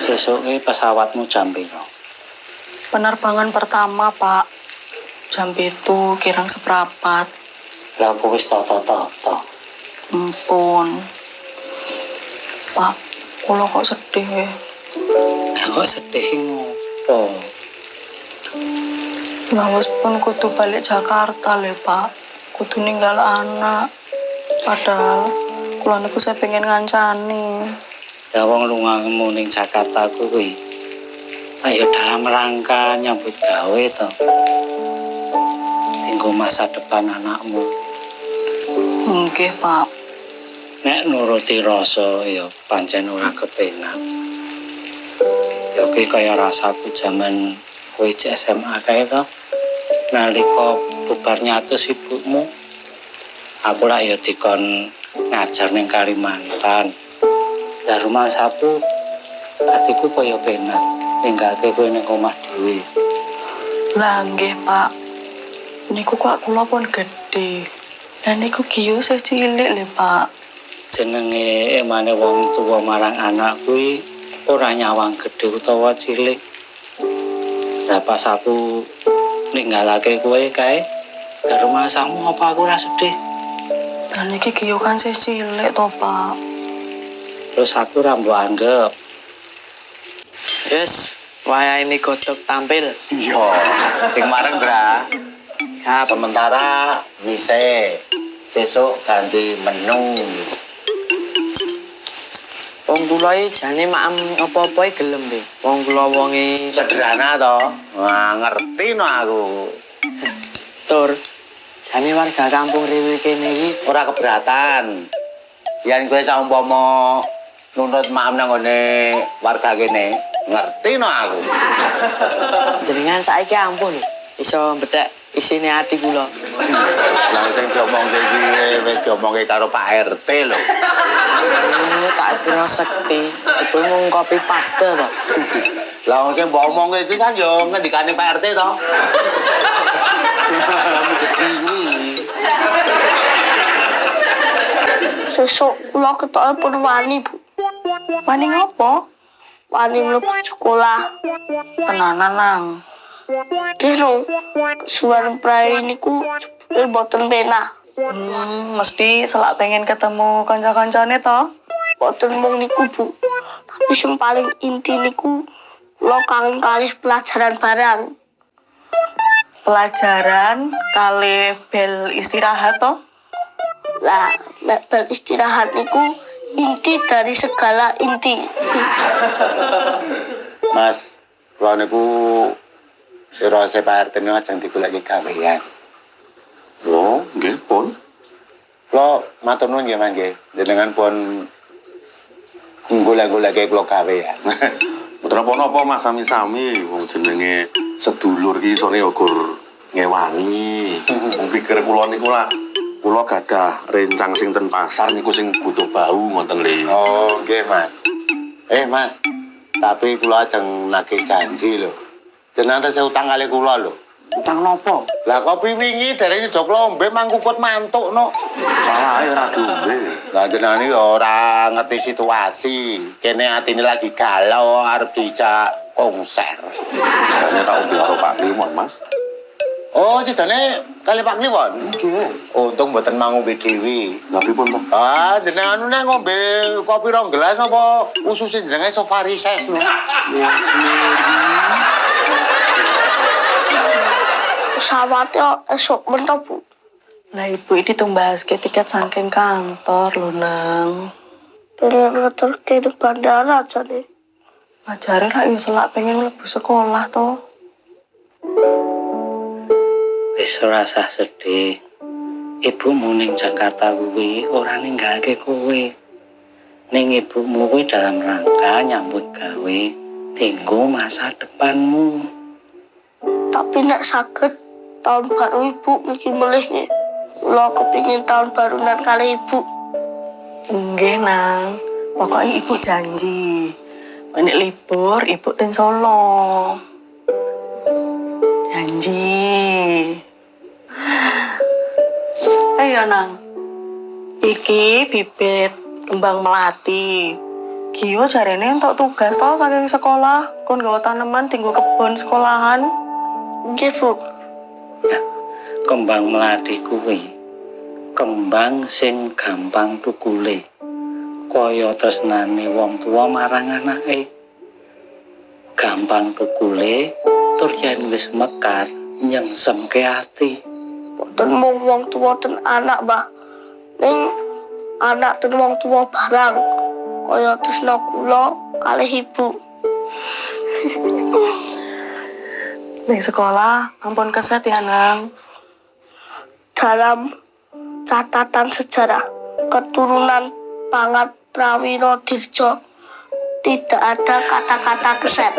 Sesuke pesawatmu jam piro? Penerbangan pertama, Pak. Jam itu kirang seprapat. Lah aku wis toto. Ampun. Pak, kula kok sedih ya. Kok sedih ngopo? Lah wis pun kudu balik Jakarta lho, Pak. Kudu ninggal anak. Padahal kula niku saya pengen ngancani. Ya wong lungamu ning Jakarta kuwi. Ayo dalam rangka nyambut gawe to. Tinggo masa depan anakmu. Nggih, Pak. Nek nuruti rasa ya pancen ora kepenak. Ya kuwi kaya rasaku jaman kowe SMA kae to. Nalika bubar nyatus ibumu, aku lak ya dikon ngajar ning Kalimantan. Lah rumah sapu atiku kaya penak ninggalke kowe ning omah dhewe. Lah nggih, Pak. Niku kok kula pun gedhe. Dan niku giyo saya cilik lho, Pak. Jenenge emane wong tuwa marang anak kuwi ora nyawang gedhe utawa cilik. Lah pas aku ninggalake kowe kae, karo masamu apa aku ora sedih? Dan iki giyo kan saya cilik to, Pak. Terus aku ora mbok anggap. Yes, wayahe mi godhog tampil. Iya, sing mareng, Dra. Ya, sementara mise. Sesuk ganti menu. Wong kula iki jane maem apa-apa gelem, Be. Wong kula wonge Sederhana to. Wah, ngerti no aku. tur. Jane warga kampung Riwi kene iki Ora keberatan. Yen kowe saumpama nuntut maem nang ngene warga kene, ngerti no aku. jenengan saiki ampun iso mbethek isine ati kula. Lah sing diomongke iki wis diomongke karo Pak RT lho. Tak kira sekti, itu mung kopi paste to. Lah wong sing mbok omongke iki kan yo ngendikane Pak RT to. Sesuk kula ketoke pun wani, Bu. Wani ngopo? Wani mlebu sekolah. Tenanan nang. Kira suwan prai niku boten penak. Mesti selak pengen ketemu kanca-kancane to. Boten mung niku, Bu. Tapi sing paling inti niku kula kangen kalih pelajaran barang. Pelajaran kali bel istirahat to. Lah, nek beristirahat niku inti dari segala inti. Mas, kula niku sira Pak RT niku ajeng digoleki gawean. Oh, nggih, pun. Kula matur nuwun nggih, Mas nggih. Jenengan pun golek-goleke kula gawean. Mboten apa-apa Mas sami-sami wong jenenge sedulur iki isone ya gur ngewangi. Wong pikir kula niku lah kula gadah rencang sing ten pasar niku sing butuh bau ngoten lho. Oh, nggih, Mas. Mas. Tapi kula ajeng nagih janji lho. Jenengan tasih utang kali kula lho. Utang nopo? Lah kopi wingi dereng sejok lombe mangkukut mantuk no. Salah ora duwe. Lah jenengan iki ora ngerti situasi. Kene atine lagi galau arep dijak konser. Jane tak ombe karo Pak Klimon, Mas. Oh, sidane kali Pak Kliwon. Nggih. Untung mboten mangombe dhewe. Lah pripun to? Ah, jenengan nek ngombe kopi rong gelas apa ususe jenengan iso varises no. Pesawatnya esok mentok, Bu. Lah ibu ini tumbas ke tiket saking kantor lho nang. Pengen ngeterke di bandara aja nih. Ajare lah yo selak pengen mlebu sekolah to. Wis ora usah sedih. Ibumu ning Jakarta kuwi ora ninggalke kowe. Ning ibumu kuwi dalam rangka nyambut gawe tinggo masa depanmu. Tapi nek sakit tahun baru ibu miki melih. Kula kepingin tahun barunan kali ibu. Nggih nang. Pokoknya ibu janji. Nek libur ibu ten Solo. Janji. Ayo nang. Iki bibit kembang melati. Kiyo jarene entuk tugas to saking sekolah kon nggawa tanaman tinggo kebon sekolahan. Nggih, Bu. Kembang mlathi kuwi kembang sing gampang tukule. Kaya tresnane wong tua marang anake. Gampang tukule tur yen wis mekar nyengsemke ati. Boten mung wong tuwa ten anak, Mbah. Ning anak ten wong tuwa barang. Kaya tresna kula kalih ibu. Ning sekolah ampun keset ya nang. Dalam catatan sejarah keturunan Pangat Prawiro Dirjo tidak ada kata-kata keset.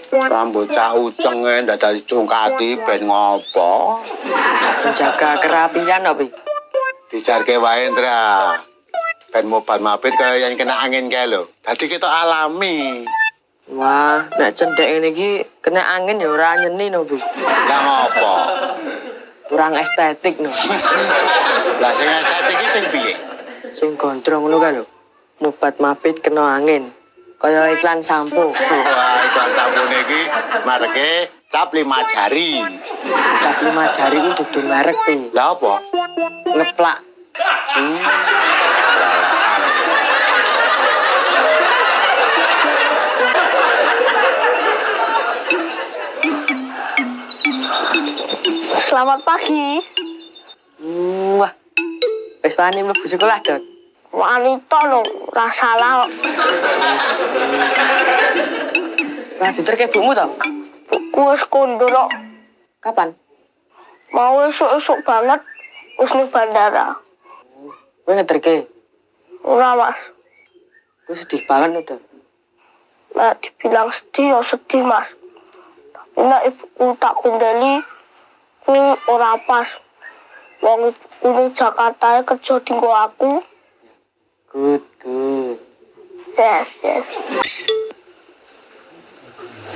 Rambut cah ucenge dadal cungkati ben ngopo? Menjaga kerapian opo? Dijarke wae, Ndra. Ben mobat mabit kaya yang kena angin kae lho. Dadi kita alami. Wah, nek cendhek ngene iki kena angin ya ora nyeni no, Bu. Lah ngopo? Kurang estetik no. Lah sing estetik iki sing piye? Sing gondrong ngono kae lho. Mobat mabit kena angin. Kaya iklan sampo. Wah, iklan sampune iki mereke cap 5 jari. Cap 5 jari ku dudu merek, Pi. Lah apa? Ngeplak. Lalakan. Selamat pagi. Wah. Wis wani mlebu sekolah, Dot. Wanita lho, ora salah kok. Lah diterke bumu to? Buku wis kondur kok. Kapan? Mau esuk-esuk banget wis ning bandara. Kowe ngeterke. Ora, Mas. Kowe sedih banget lho, Dot. Nek dibilang sedih ya sedih, Mas. Tapi nek ibuku tak kundeli kuwi ora pas. Wong ibuku ning Jakarta kerja dinggo aku. Good, good. Yes.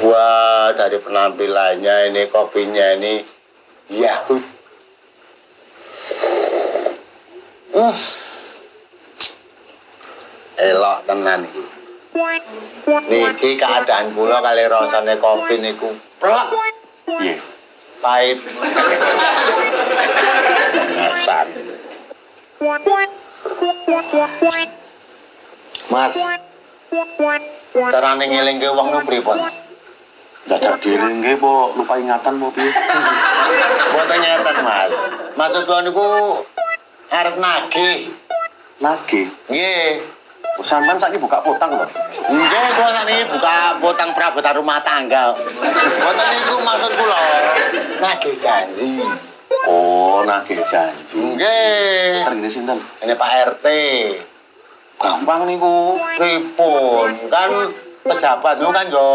Wah, dari penampilannya ini kopinya ini Yahud. Elok tenan iki. Niki keadaan kula kali rasane kopi niku plek. Piye? Pahit. Ngesan. Mas, carane ngelingke wong nu pripun? Jajak diri nggih po lupa ingatan po piye? Mboten nyeten, Mas. Maksud kula niku arep nagih. Nagih. Nggih. Sampeyan saiki buka potang lho. Nggih, kula sakniki buka potang perabotan rumah tangga. Mboten niku maksud kula. Nagih janji. Oh, nagih janji. Nggih. Nggih sinten? Ini Pak RT. Gampang niku. Pripun? Kan pejabat niku kan yo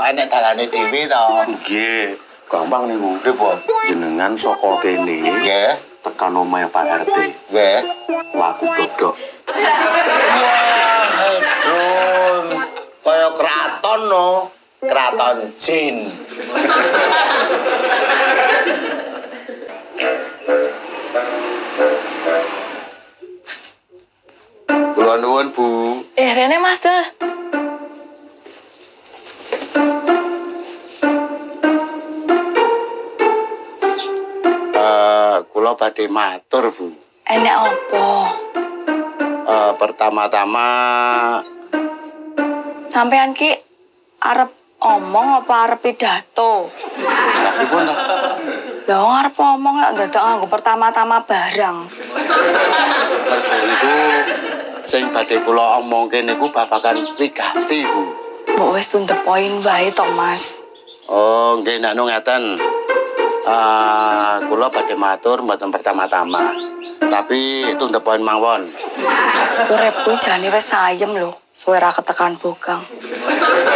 enek dalane dhewe to. Nggih, gampang niku. Pripun? Jenengan saka kene Nggih. tekan omahe Pak RT. Nggih. Laku dodok. Wah, hedon. Kaya keraton no. Keraton jin. Kula nuwun, Bu. Rene Mas Del. Kula badhe matur, Bu. Enek opo? Pertama-tama Sampean ki arep omong apa arep pidato? lha pripun to? Lah arep omong kok dadak nganggo pertama-tama barang. Mergo niku sing badhe kula omongke niku babagan wigati, Bu. Mbok wis to the point wae to, Mas. Oh, nggih nek ngeten. Kula badhe matur mboten pertama-tama. Tapi itu the point mawon. Urip kuwi jane wis ayem lho, suwe ra ketekan bogang.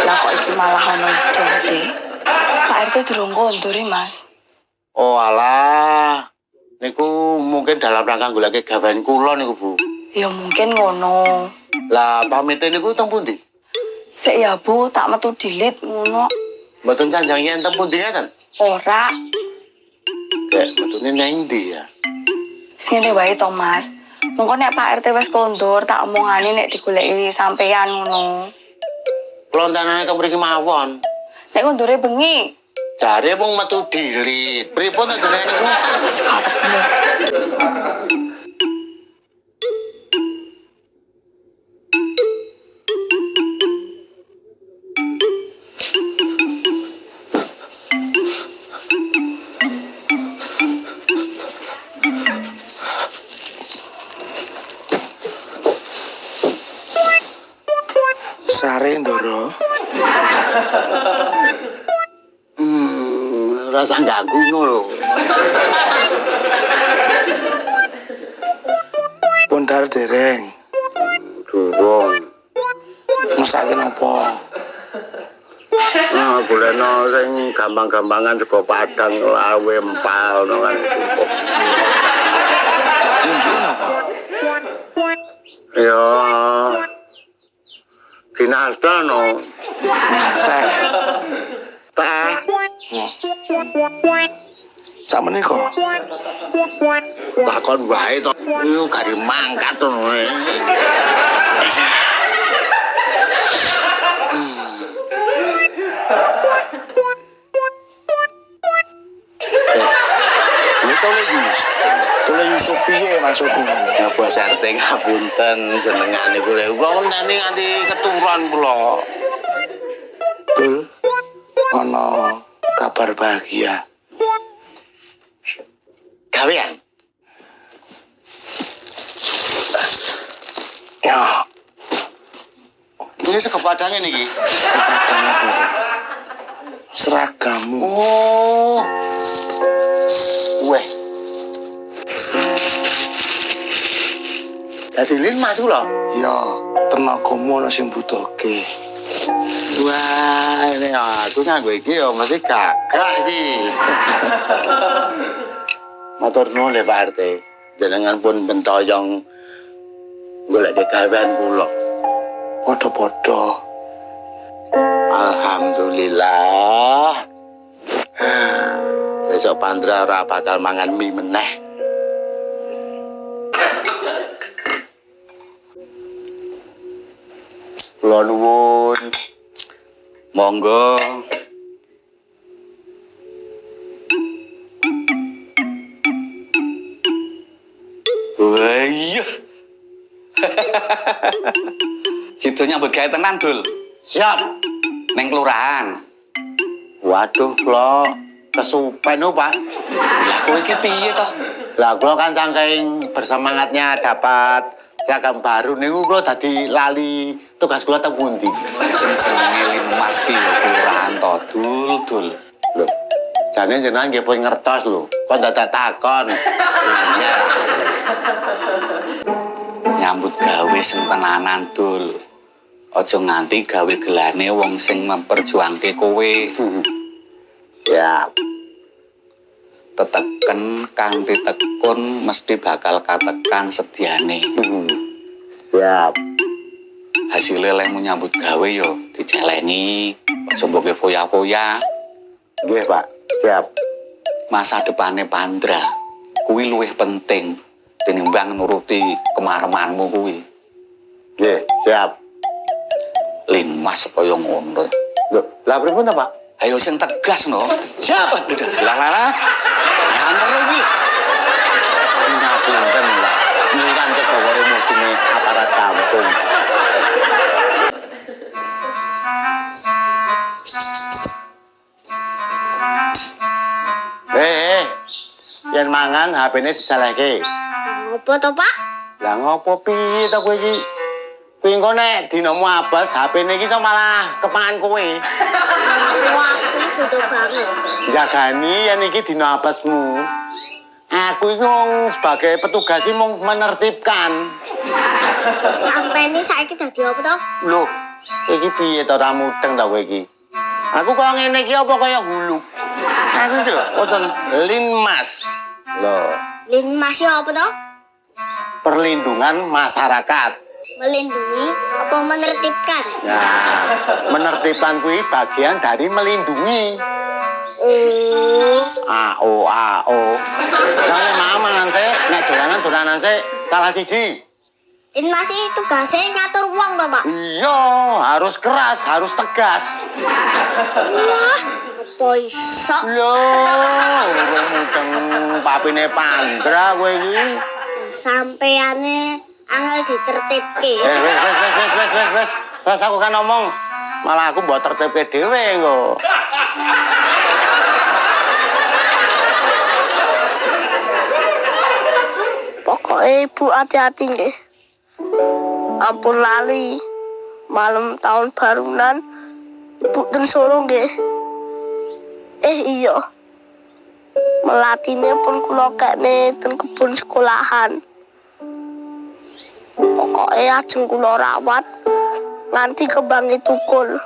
Lah kok iki malah ono ijo, Dek. Pak RT durung konduri, Mas. Oh alah. Niku mungkin dalam rangka golek gawean kula niku, Bu. Ya mungkin ngono. Lah pamit niku teng pundi? Sik ya Bu, tak metu dilit ngono. Mboten canjang yen teng pundi ngeten? Ora. Kayak metune nang ndi ya? Sini wae to, Mas. Mengko nek Pak RT wis kondur, tak omongane nek digoleki sampean ngono. Klontanane teng mriki mawon. Nek kondure bengi, Jare wong metu dilit. Pripun jenenge niku? wis karepmu. Sare Ndoro. Rasa ganggu ngono lho. Pondar dereng. Durung. Mesake napa? Nah, golekno sing gampang-gampangan sego padang lawe empal ngono kan cukup. Nunjuk napa? Ya. Dinastano. Teh. Teh. Sak menika. Takon wae to. Iku gari mangkat to. Tole Yusuf piye maksudmu? Ya bos RT ngapunten jenengane kula. Kula ngenteni nganti keturun kula. Betul. Ana kabar bahagia. Gawean. Ya, Ini sego padang iki. kepadanya berarti. Seragamu. Oh. Weh. Dadi lin Mas kula. Ya, tenagamu ana sing butuhke. Wah, ini aku nganggo iki ya mesti gagah iki. Matur nuwun le Pak RT. Jenengan pun bentoyong golek gawean kula. Padha-padha. Alhamdulillah. Sesuk Pandra ora bakal mangan mie meneh. Kula nuwun. Monggo. Wah iya. Situ nyambut gawe tenan, Dul. Siap. Neng kelurahan. Waduh, kula kesupen oh, Pak. Lah kowe iki piye to? Lah kula kan saking bersemangatnya dapat seragam baru niku kula dadi lali tugas kula teng pundi. Sing jenenge Limas ki ya kelurahan to, Dul. Lho, jane jenengan nggih pun ngertos lho. Kok dadak takon. Nyambut gawe sing tenanan, Dul. Aja nganti gawe gelane wong sing memperjuangke kowe. Siap. Teteken kanthi tekun mesti bakal katekan sediane. Siap. Hasilnya lemu nyambut gawe yo diceleni, aja mboke foya-foya. Nggih, Pak. Siap. Masa depane Pandra kuwi luwih penting tinimbang nuruti kemaremanmu kuwi. Nggih, siap. Limas kaya ngono. Lho, lah pripun ta, Pak? Ayo sing tegas no. Siap. Lah. Anter iki. Ngapunten lah. Ini kan kegaware musine aparat kampung. Yen mangan HP-ne disalehke. Ngopo to, Pak? Lah ngopo piye to kowe iki? Kowe engko nek dinamu abas HP-ne iki kok malah kepangan kowe. Wah, aku butuh banget. Jagani yen iki dina abasmu. Aku iki wong sebagai petugas iki mung menertibkan. Sampai ini saiki dadi apa to? Loh, iki piye to ra mudeng ta kowe iki? Aku kok ngene iki apa kaya hulu? Aku iki lho, wonten Linmas. Lho, Linmas ya apa toh? perlindungan masyarakat. Melindungi apa menertibkan? Ya, menertibkan kuwi bagian dari melindungi. Oh, AO. Nek mamanan sik, nek dolanan sik salah siji. Linmas itu tugasnya ngatur uang toh, Pak? Iya, harus keras, harus tegas. Wah, apa iso? Lho, urung mudeng papine Pandra kowe iki. Sampeyane angel ditertibke. Wes. Terus aku kan ngomong, malah aku mbok tertibke dhewe engko. Pokoknya ibu hati-hati nggih. Ampun lali. Malam tahun barunan ibu ten Solo nggih. Iya. Melatine pun kula kene ten kebun sekolahan. Pokoknya ajeng kula rawat nganti kembange tukul.